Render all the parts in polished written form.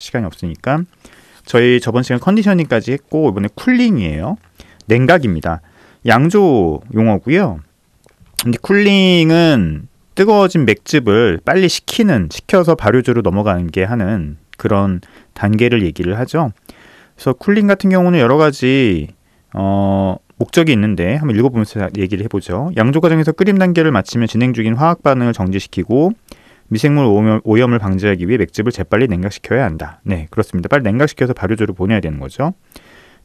시간이 없으니까 저희 저번 시간 컨디셔닝까지 했고 이번에 쿨링이에요. 냉각입니다. 양조 용어고요. 근데 쿨링은 뜨거워진 맥즙을 빨리 식혀서 발효조로 넘어가는 게 하는 그런 단계를 얘기를 하죠. 그래서 쿨링 같은 경우는 여러 가지 목적이 있는데 한번 읽어보면서 얘기를 해보죠. 양조 과정에서 끓임 단계를 마치면 진행 중인 화학 반응을 정지시키고 미생물 오염을 방지하기 위해 맥즙을 재빨리 냉각시켜야 한다. 네, 그렇습니다. 빨리 냉각시켜서 발효조로 보내야 되는 거죠.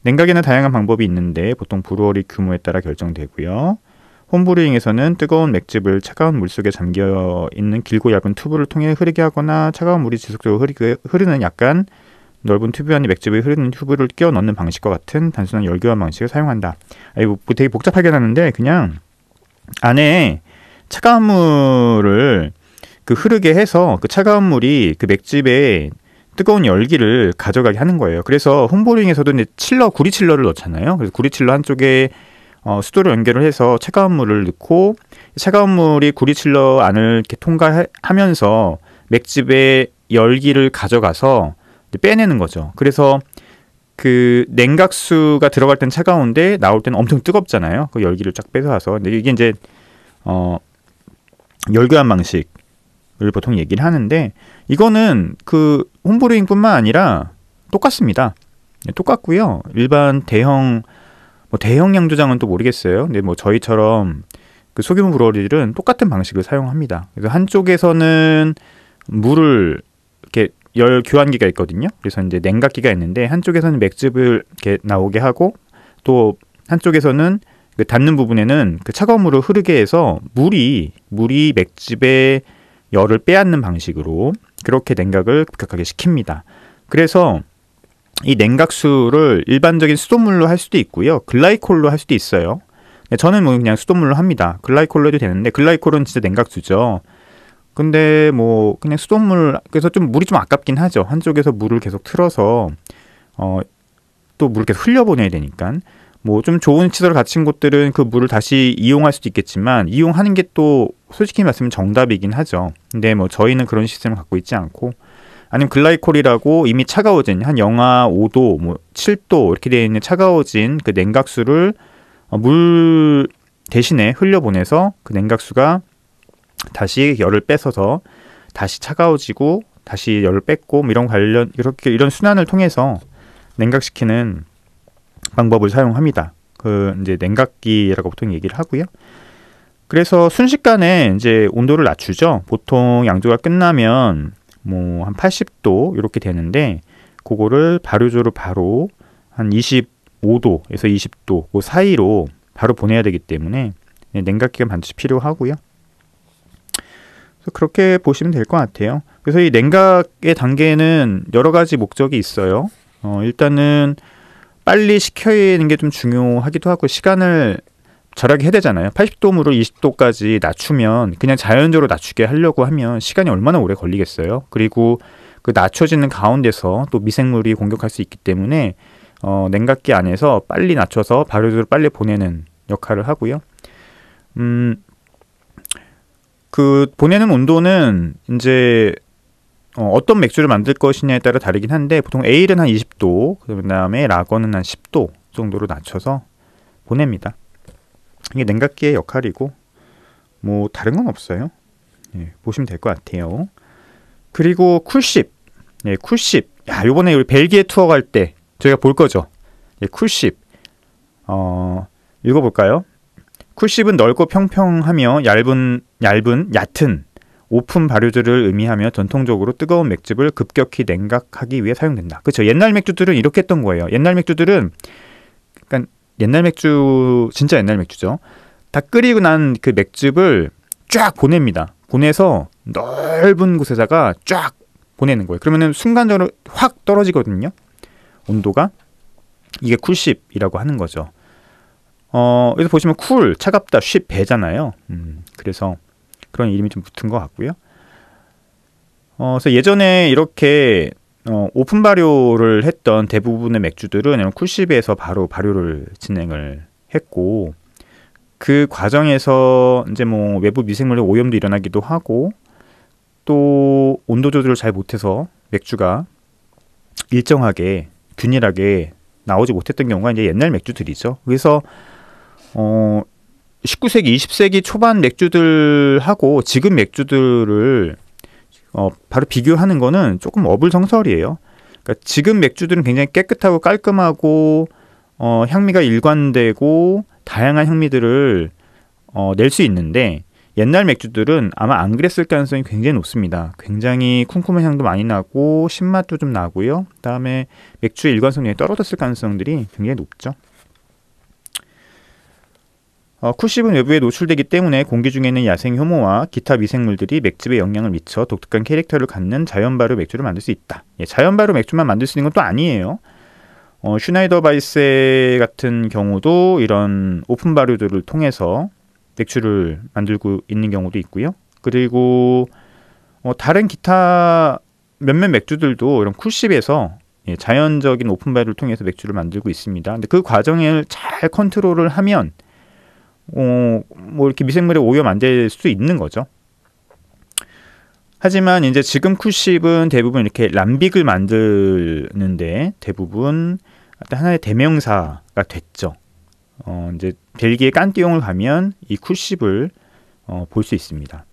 냉각에는 다양한 방법이 있는데 보통 브루어리 규모에 따라 결정되고요. 홈브루잉에서는 뜨거운 맥즙을 차가운 물속에 잠겨있는 길고 얇은 튜브를 통해 흐르게 하거나 차가운 물이 지속적으로 흐르는 약간 넓은 튜브 안에 맥즙이 흐르는 튜브를 끼워 넣는 방식과 같은 단순한 열교환 방식을 사용한다. 이거 되게 복잡하게 하는데 그냥 안에 차가운 물을 흐르게 해서 그 차가운 물이 그 맥즙에 뜨거운 열기를 가져가게 하는 거예요. 그래서 홈브루잉에서도 이제 구리 칠러를 넣잖아요. 그래서 구리 칠러 한쪽에 수도를 연결을 해서 차가운 물을 넣고 차가운 물이 구리 칠러 안을 이렇게 통과하면서 맥즙의 열기를 가져가서 빼내는 거죠. 그래서 그 냉각수가 들어갈 땐 차가운데 나올 때는 엄청 뜨겁잖아요. 그 열기를 쫙 빼서와서. 근데 이게 이제 열교환 방식을 보통 얘기를 하는데 이거는 그 홈브루잉뿐만 아니라 똑같습니다. 똑같고요. 일반 대형 양조장은 또 모르겠어요. 근데 저희처럼 그 소규모 브루어리들은 똑같은 방식을 사용합니다. 그래서 한쪽에서는 물을 이렇게 열 교환기가 있거든요. 그래서 이제 냉각기가 있는데 한쪽에서는 맥즙을 이렇게 나오게 하고 또 한쪽에서는 그 닿는 부분에는 그 차가운 물을 흐르게 해서 물이 맥즙의 열을 빼앗는 방식으로 그렇게 냉각을 급격하게 시킵니다. 그래서 이 냉각수를 일반적인 수돗물로 할 수도 있고요. 글라이콜로 할 수도 있어요. 저는 그냥 수돗물로 합니다. 글라이콜로 해도 되는데 글라이콜은 진짜 냉각수죠. 근데 그냥 수돗물, 그래서 물이 좀 아깝긴 하죠. 한쪽에서 물을 계속 틀어서 또 물을 계속 흘려보내야 되니까. 좀 좋은 시설을 갖춘 곳들은 그 물을 다시 이용할 수도 있겠지만 이용하는 게 또 솔직히 말하면 정답이긴 하죠. 근데 저희는 그런 시스템을 갖고 있지 않고 아니면 글라이콜이라고 이미 차가워진 한 영하 5도, 7도 이렇게 되어 있는 차가워진 그 냉각수를 물 대신에 흘려보내서 그 냉각수가 다시 열을 뺏어서 다시 차가워지고 다시 열을 뺏고 이런 순환을 통해서 냉각시키는 방법을 사용합니다. 이제 냉각기라고 보통 얘기를 하고요. 그래서 순식간에 이제 온도를 낮추죠. 보통 양조가 끝나면 한 80도 이렇게 되는데 그거를 발효조로 바로 한 25도에서 20도 그 사이로 바로 보내야 되기 때문에 냉각기가 반드시 필요하고요. 그래서 그렇게 보시면 될 것 같아요. 그래서 이 냉각의 단계는 여러 가지 목적이 있어요. 일단은 빨리 식혀내는 게 좀 중요하기도 하고 시간을 절약해야 되잖아요. 80도무로 20도까지 낮추면 그냥 자연적으로 낮추게 하려고 하면 시간이 얼마나 오래 걸리겠어요. 그리고 그 낮춰지는 가운데서 또 미생물이 공격할 수 있기 때문에 냉각기 안에서 빨리 낮춰서 발효조를 빨리 보내는 역할을 하고요. 그 보내는 온도는 이제 어떤 맥주를 만들 것이냐에 따라 다르긴 한데 보통 에일은 한 20도, 그 다음에 라거는 한 10도 정도로 낮춰서 보냅니다. 이게 냉각기의 역할이고 다른 건 없어요. 보시면 될 것 같아요. 그리고 쿨십. 쿨십. 요번에 우리 벨기에 투어 갈 때 저희가 볼 거죠. 쿨십. 읽어볼까요? 쿨십은 넓고 평평하며 얕은 오픈 발효조를 의미하며 전통적으로 뜨거운 맥즙을 급격히 냉각하기 위해 사용된다. 그렇죠. 옛날 맥주들은 이렇게 했던 거예요. 옛날 맥주들은 옛날 맥주, 진짜 옛날 맥주죠. 다 끓이고 난 그 맥즙을 쫙 보냅니다. 보내서 넓은 곳에다가 쫙 보내는 거예요. 그러면은 순간적으로 확 떨어지거든요. 온도가. 이게 쿨십이라고 하는 거죠. 여기서 보시면 쿨, 차갑다, 쉽, 배잖아요. 그래서 그런 이름이 좀 붙은 것 같고요. 그래서 예전에 이렇게 오픈 발효를 했던 대부분의 맥주들은 쿨십에서 바로 발효를 진행을 했고 그 과정에서 이제 외부 미생물의 오염도 일어나기도 하고 또 온도 조절을 잘 못해서 맥주가 일정하게 균일하게 나오지 못했던 경우가 이제 옛날 맥주들이죠. 그래서 19세기, 20세기 초반 맥주들하고 지금 맥주들을 바로 비교하는 거는 조금 어불성설이에요. 그러니까 지금 맥주들은 굉장히 깨끗하고 깔끔하고 향미가 일관되고 다양한 향미들을 낼 수 있는데 옛날 맥주들은 아마 안 그랬을 가능성이 굉장히 높습니다. 굉장히 쿰쿰한 향도 많이 나고 신맛도 좀 나고요. 그다음에 맥주의 일관성이 떨어졌을 가능성들이 굉장히 높죠. 쿨십은 외부에 노출되기 때문에 공기 중에 있는 야생 효모와 기타 미생물들이 맥즙에 영향을 미쳐 독특한 캐릭터를 갖는 자연 발효 맥주를 만들 수 있다. 자연 발효 맥주만 만들 수 있는 건 또 아니에요. 슈나이더 바이세 같은 경우도 이런 오픈 발효들을 통해서 맥주를 만들고 있는 경우도 있고요. 그리고 다른 기타 몇몇 맥주들도 이런 쿨십에서 자연적인 오픈 발효를 통해서 맥주를 만들고 있습니다. 근데 그 과정을 잘 컨트롤을 하면 뭐 이렇게 미생물의 오염 안 될 수 있는 거죠. 하지만 이제 지금 쿨십은 대부분 이렇게 람빅을 만드는데 대부분 하나의 대명사가 됐죠. 이제 벨기에 깐띠옹을 가면 이 쿨십을 볼 수 있습니다.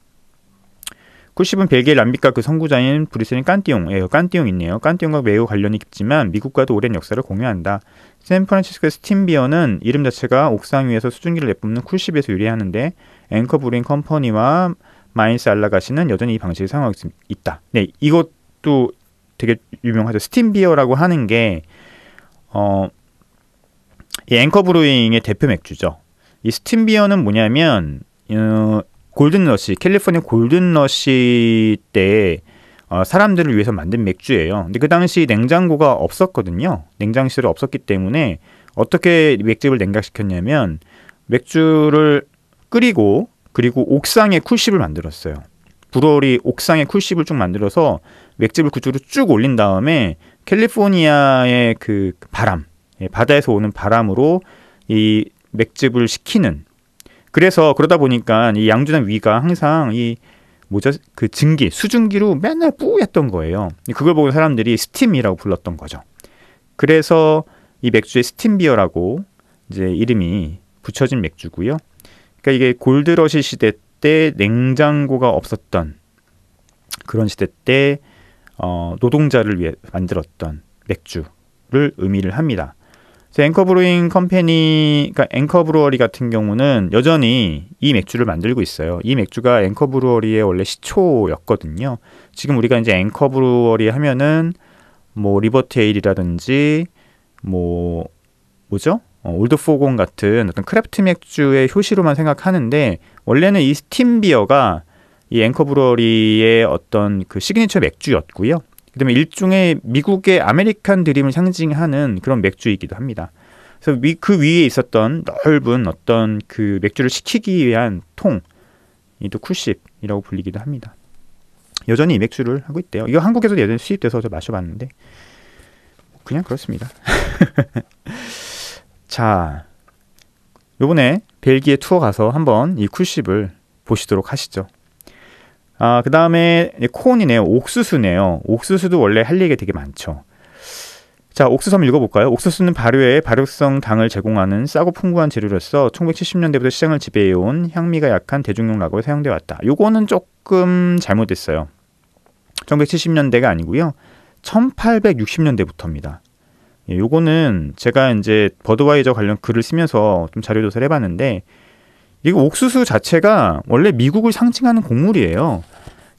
쿨십은 벨기에 람빅과 그 선구자인 브뤼셀인 깐띠옹, 깐띠옹 있네요. 깐띠옹과 매우 관련이 깊지만 미국과도 오랜 역사를 공유한다. 샌프란시스코의 스팀비어는 이름 자체가 옥상 위에서 수증기를 내뿜는 쿨십에서 유래하는데 앵커 브루잉 컴퍼니와 마인스 알라가시는 여전히 이 방식을 사용하고 있다. 네, 이것도 되게 유명하죠. 스팀비어라고 하는 게 이 앵커 브루잉의 대표 맥주죠. 이 스팀비어는 뭐냐면 골든러시, 캘리포니아 골든러시 때 사람들을 위해서 만든 맥주예요. 근데 그 당시 냉장고가 없었거든요. 냉장실이 없었기 때문에 어떻게 맥주를 냉각시켰냐면 맥주를 끓이고 그리고 옥상에 쿨십을 만들었어요. 브루어리 옥상에 쿨십을 쭉 만들어서 맥주를 그쪽으로 쭉 올린 다음에 캘리포니아의 그 바람, 바다에서 오는 바람으로 이 맥즙을 식히는. 그래서 그러다 보니까 이 양주장 위가 항상 그 증기, 수증기로 맨날 뿌였던 거예요. 그걸 보고 사람들이 스팀이라고 불렀던 거죠. 그래서 이 맥주의 스팀비어라고 이제 이름이 붙여진 맥주고요. 그러니까 이게 골드러시 시대 때 냉장고가 없었던 그런 시대 때 노동자를 위해 만들었던 맥주를 의미를 합니다. 앵커 브루잉 컴퍼니, 그러니까 앵커 브루어리 같은 경우는 여전히 이 맥주를 만들고 있어요. 이 맥주가 앵커 브루어리의 원래 시초였거든요. 지금 우리가 이제 앵커 브루어리 하면은 뭐 리버티 에일이라든지 뭐죠? 올드 포공 같은 어떤 크래프트 맥주의 효시로만 생각하는데 원래는 이 스팀비어가 이 앵커 브루어리의 어떤 그 시그니처 맥주였고요. 그다음에 일종의 미국의 아메리칸 드림을 상징하는 그런 맥주이기도 합니다. 그래서 그 위에 있었던 넓은 어떤 그 맥주를 식히기 위한 통, 이도 쿨십이라고 불리기도 합니다. 여전히 이 맥주를 하고 있대요. 이거 한국에서도 예전에 수입돼서 저 마셔봤는데 그냥 그렇습니다. 자, 요번에 벨기에 투어 가서 한번 이 쿨십을 보시도록 하시죠. 그 다음에 콘이네요. 옥수수네요. 옥수수도 원래 할 얘기가 되게 많죠. 자, 옥수수 한번 읽어볼까요? 옥수수는 발효에 발효성 당을 제공하는 싸고 풍부한 재료로서 1970년대부터 시장을 지배해온 향미가 약한 대중용 라거에 사용되어 왔다. 요거는 조금 잘못됐어요. 1970년대가 아니고요. 1860년대부터입니다. 요거는 제가 이제 버드와이저 관련 글을 쓰면서 좀 자료 조사를 해봤는데 이거 옥수수 자체가 원래 미국을 상징하는 곡물이에요.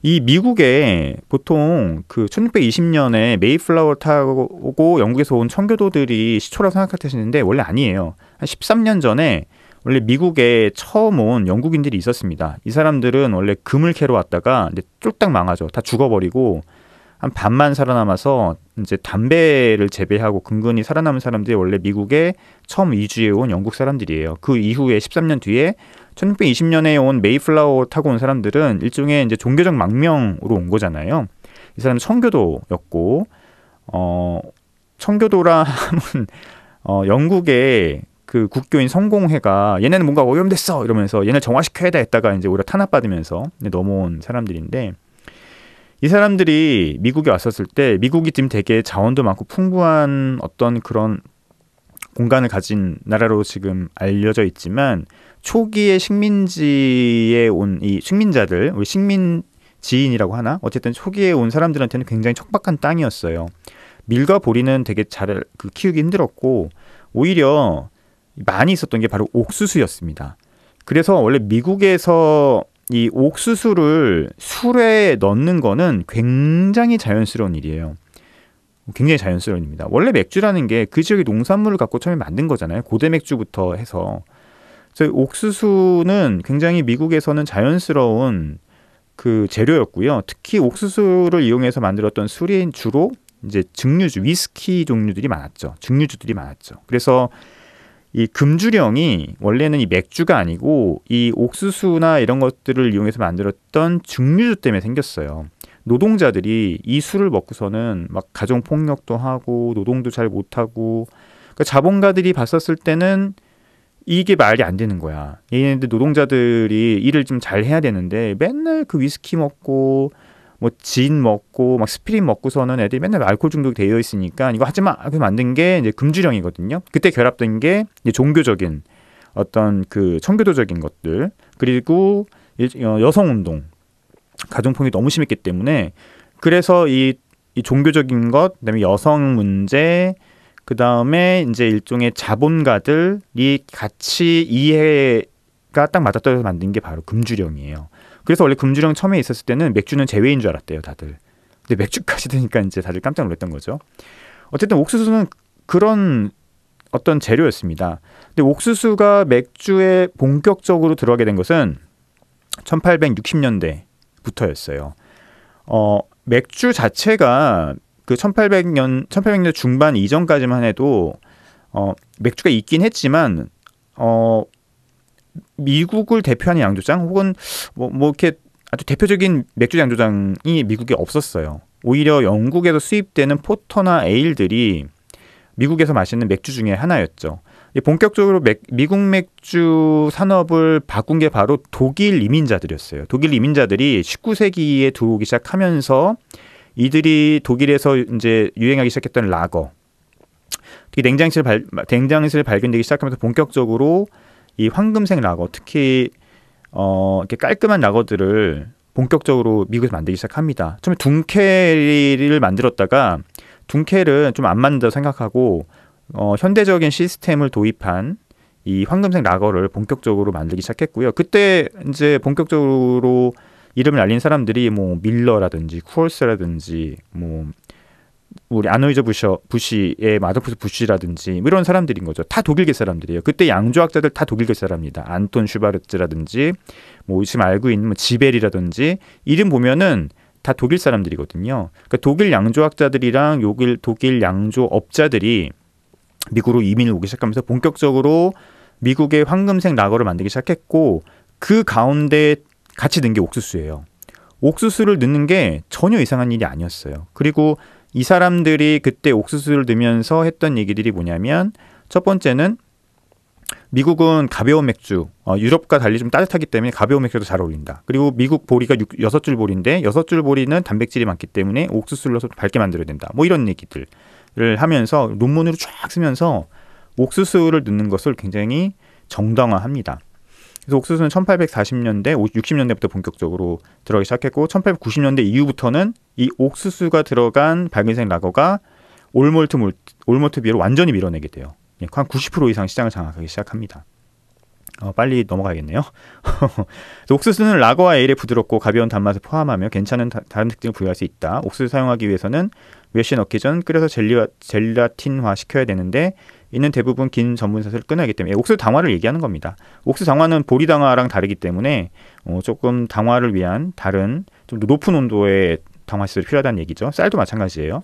이 미국에 보통 그 1620년에 메이플라워 타고 영국에서 온 청교도들이 시초라고 생각하시는데 원래 아니에요. 한 13년 전에 원래 미국에 처음 온 영국인들이 있었습니다. 이 사람들은 원래 금을 캐러 왔다가 이제 쫄딱 망하죠. 다 죽어버리고 한 반만 살아남아서 이제 담배를 재배하고 근근히 살아남은 사람들이 원래 미국에 처음 이주해 온 영국 사람들이에요. 그 이후에 13년 뒤에 1620년에 온 메이플라워 타고 온 사람들은 일종의 이제 종교적 망명으로 온 거잖아요. 이 사람은 청교도였고, 청교도라 하면 영국의 그 국교인 성공회가 얘네는 뭔가 오염됐어 이러면서 얘네 정화시켜야 돼 했다가 이제 오히려 탄압받으면서 넘어온 사람들인데. 이 사람들이 미국에 왔었을 때 미국이 지금 되게 자원도 많고 풍부한 어떤 그런 공간을 가진 나라로 지금 알려져 있지만 초기에 식민지에 온 이 식민자들, 우리 식민지인이라고 하나? 어쨌든 초기에 온 사람들한테는 굉장히 척박한 땅이었어요. 밀과 보리는 되게 잘 키우기 힘들었고 오히려 많이 있었던 게 바로 옥수수였습니다. 그래서 원래 미국에서 이 옥수수를 술에 넣는 거는 굉장히 자연스러운 일이에요. 굉장히 자연스러운 일입니다. 원래 맥주라는 게 그 지역의 농산물을 갖고 처음에 만든 거잖아요. 고대 맥주부터 해서. 그래서 옥수수는 굉장히 미국에서는 자연스러운 그 재료였고요. 특히 옥수수를 이용해서 만들었던 술이 주로 이제 증류주, 위스키 종류들이 많았죠. 증류주들이 많았죠. 그래서 이 금주령이 원래는 이 맥주가 아니고 이 옥수수나 이런 것들을 이용해서 만들었던 증류주 때문에 생겼어요. 노동자들이 이 술을 먹고서는 막 가정 폭력도 하고 노동도 잘 못하고 그러니까 자본가들이 봤었을 때는 이게 말이 안 되는 거야. 얘네들 노동자들이 일을 좀 잘 해야 되는데 맨날 그 위스키 먹고 뭐 진 먹고 막 스피릿 먹고서는 애들이 맨날 알코올 중독이 되어 있으니까 이거 하지 마. 그 만든 게 이제 금주령이거든요. 그때 결합된 게 이제 종교적인 어떤 그 청교도적인 것들 그리고 여성 운동, 가정폭력이 너무 심했기 때문에 그래서 이 종교적인 것, 그다음에 여성 문제, 그다음에 이제 일종의 자본가들이 같이 이해가 딱 맞아떨어서 만든 게 바로 금주령이에요. 그래서 원래 금주령 처음에 있었을 때는 맥주는 제외인 줄 알았대요, 다들. 근데 맥주까지 되니까 이제 다들 깜짝 놀랐던 거죠. 어쨌든 옥수수는 그런 어떤 재료였습니다. 근데 옥수수가 맥주에 본격적으로 들어가게 된 것은 1860년대부터였어요. 맥주 자체가 그 1800년대 중반 이전까지만 해도 맥주가 있긴 했지만 미국을 대표하는 양조장 혹은 뭐 이렇게 아주 대표적인 맥주 양조장이 미국에 없었어요. 오히려 영국에서 수입되는 포터나 에일들이 미국에서 마시는 맥주 중에 하나였죠. 본격적으로 미국 맥주 산업을 바꾼 게 바로 독일 이민자들이었어요. 독일 이민자들이 19세기에 들어오기 시작하면서 이들이 독일에서 이제 유행하기 시작했던 라거, 특히 냉장실 발견되기 시작하면서 본격적으로 이 황금색 라거, 특히 이렇게 깔끔한 라거들을 본격적으로 미국에서 만들기 시작합니다. 처음에 둔켈을 만들었다가 둔켈은 좀 안 맞는다고 생각하고 현대적인 시스템을 도입한 이 황금색 라거를 본격적으로 만들기 시작했고요. 그때 이제 본격적으로 이름을 알린 사람들이 뭐 밀러라든지 쿠얼스라든지 뭐 우리 아노이저 부시의 마더푸스 부시라든지 뭐 이런 사람들인 거죠. 다 독일계 사람들이에요. 그때 양조학자들 다 독일계 사람입니다. 안톤 슈바르츠라든지 뭐 지금 알고 있는 뭐 지벨이라든지 이름 보면은 다 독일 사람들이거든요. 그러니까 독일 양조학자들이랑 독일 양조업자들이 미국으로 이민을 오기 시작하면서 본격적으로 미국의 황금색 라거를 만들기 시작했고 그 가운데 같이 넣은 게 옥수수예요. 옥수수를 넣는 게 전혀 이상한 일이 아니었어요. 그리고 이 사람들이 그때 옥수수를 넣으면서 했던 얘기들이 뭐냐면 첫 번째는 미국은 가벼운 맥주, 유럽과 달리 좀 따뜻하기 때문에 가벼운 맥주도 잘 어울린다. 그리고 미국 보리가 6줄 보리인데 6줄 보리는 단백질이 많기 때문에 옥수수를 넣어서 밝게 만들어야 된다. 뭐 이런 얘기들을 하면서 논문으로 쫙 쓰면서 옥수수를 넣는 것을 굉장히 정당화합니다. 그래서 옥수수는 1840년대, 60년대부터 본격적으로 들어가기 시작했고 1890년대 이후부터는 이 옥수수가 들어간 밝은색 라거가 올몰트 비어를 완전히 밀어내게 돼요. 한 90% 이상 시장을 장악하기 시작합니다. 빨리 넘어가야겠네요. 옥수수는 라거와 에일의 부드럽고 가벼운 단맛을 포함하며 괜찮은 다른 특징을 부여할 수 있다. 옥수수 사용하기 위해서는 몇 시에 넣기 전 끓여서 젤라틴화 시켜야 되는데 이는 대부분 긴 전분샷을 끊어야 하기 때문에 옥수수 당화를 얘기하는 겁니다. 옥수수 당화는 보리 당화랑 다르기 때문에 조금 당화를 위한 다른 좀 높은 온도의 당화 시설이 필요하다는 얘기죠. 쌀도 마찬가지예요.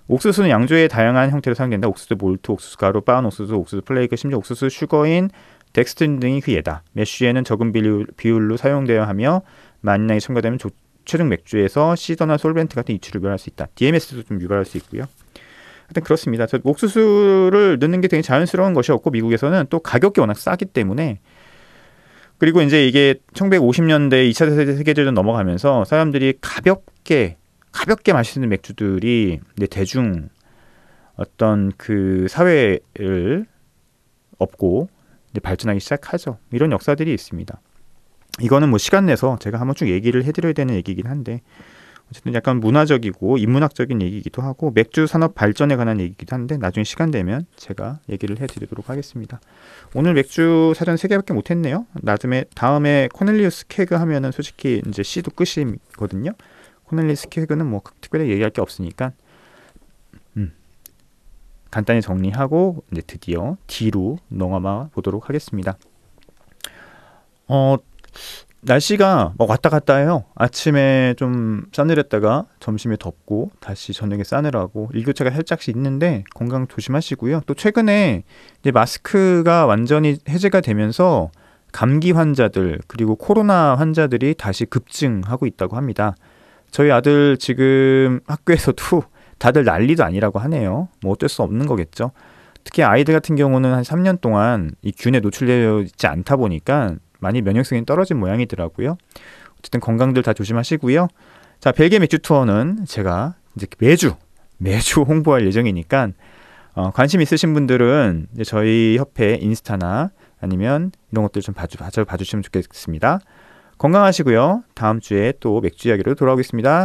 옥수수는 양조의 다양한 형태로 사용된다. 옥수수 몰트, 옥수수 가루, 빻은 옥수수, 옥수수 플레이크, 심지어 옥수수 슈거인, 덱스틴 등이 그 예다. 매쉬에는 적은 비율로 사용되어야 하며 만약에 첨가되면 최종 맥주에서 시더나 솔벤트 같은 이치를 유발할 수 있다. DMS도 좀 유발할 수 있고요. 하여튼 그렇습니다. 옥수수를 넣는 게 되게 자연스러운 것이었고 미국에서는 또 가격이 워낙 싸기 때문에 그리고 이제 이게 1950년대 2차 세계대전 넘어가면서 사람들이 가볍게 가볍게 마실 수 있는 맥주들이 이제 대중 어떤 그 사회를 업고 이제 발전하기 시작하죠. 이런 역사들이 있습니다. 이거는 뭐 시간 내서 제가 한번 쭉 얘기를 해드려야 되는 얘기긴 한데 어쨌든 약간 문화적이고 인문학적인 얘기이기도 하고 맥주 산업 발전에 관한 얘기이기도 한데 나중에 시간 되면 제가 얘기를 해드리도록 하겠습니다. 오늘 맥주 사전 3개밖에 못했네요. 다음에 코넬리우스 케그 하면은 솔직히 이제 C도 끝이거든요. 코넬리우스 케그는 뭐 특별히 얘기할 게 없으니까 간단히 정리하고 이제 드디어 D로 넘어가 보도록 하겠습니다. 날씨가 막 왔다 갔다 해요. 아침에 좀 싸늘했다가 점심에 덥고 다시 저녁에 싸늘하고 일교차가 살짝씩 있는데 건강 조심하시고요. 또 최근에 이제 마스크가 완전히 해제가 되면서 감기 환자들 그리고 코로나 환자들이 다시 급증하고 있다고 합니다. 저희 아들 지금 학교에서도 다들 난리도 아니라고 하네요. 뭐 어쩔 수 없는 거겠죠. 특히 아이들 같은 경우는 한 3년 동안 이 균에 노출되어 있지 않다 보니까 많이 면역성이 떨어진 모양이더라고요. 어쨌든 건강들 다 조심하시고요. 자, 벨기에 맥주 투어는 제가 이제 매주 홍보할 예정이니까 관심 있으신 분들은 이제 저희 협회 인스타나 아니면 이런 것들 좀 봐주시면 좋겠습니다. 건강하시고요. 다음 주에 또 맥주 이야기로 돌아오겠습니다.